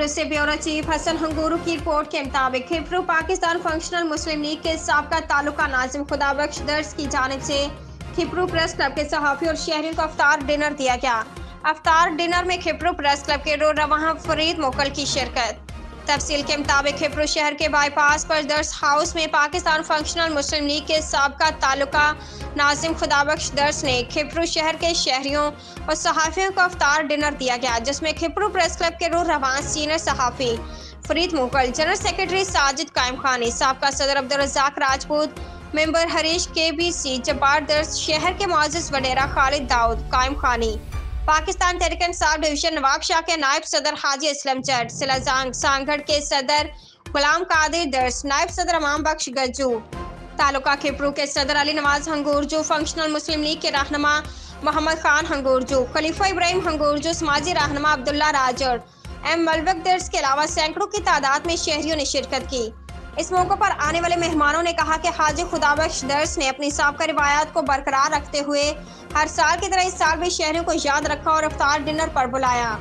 खिप्रू से bureau chief Hasan हंगूरू की report के मुताबिक खिप्रू पाकिस्तान फंक्शनल मुस्लिम लीग के साबका ताल्लुका नाजिम खुदाबख्श दर्स की जानिब से खिप्रू प्रेस क्लब के सहाफ़ी और शहरियों को अफ्तार डिनर दिया गया। अफ्तार डिनर में खिप्रू प्रेस क्लब के रवां फरीद मोकल की शिरकत। तफसील के मुताबिक खिप्रू शहर के बाईपास पर दर्स हाउस में पाकिस्तान फंक्शनल मुस्लिम लीग के साबका ताल्लुका नाजिम खुदाबख्श दर्स ने खिप्रू शहर के शहरियों और सहाफ़ियों को अफ्तार डिनर दिया गया, जिसमें खिप्रू प्रेस क्लब के रवां सीनियर सहाफ़ी फरीद मोकल, जनरल सेक्रेटरी साजिद कायम खानी, साबका सदर अब्दुल रज़ाक राजपूत, मेंबर हरीश KBC जब्बार दर्स, शहर के मुअज़्ज़िज़ वडेरा खालिद दाऊद कायम खानी, पाकिस्तान तहरीक इंसाफ डिवीजन नवाब शाह के नायब सदर हाजी असलम जट, सिला सांगढ़ के सदर गुलाम कादिर दर्स, नायब सदर अमाम बख्श गज्जू, तालुका खिप्रू के सदर अली नवाज हंगूरजू, फंक्शनल मुस्लिम लीग के रहनुमा मोहम्मद खान हंगूरजू, खलीफा इब्राहिम हंगूरजू, समाजी रहनुमा अब्दुल्ला राजड़, मलबक दर्स के अलावा सैकड़ों की तादाद में शहरियों ने शिरकत की। इस मौके पर आने वाले मेहमानों ने कहा कि हाजी खुदाबख्श दर्स ने अपनी साबका रिवायात को बरकरार रखते हुए हर साल की तरह इस साल भी शहरियों को याद रखा और अफ्तार डिनर पर बुलाया।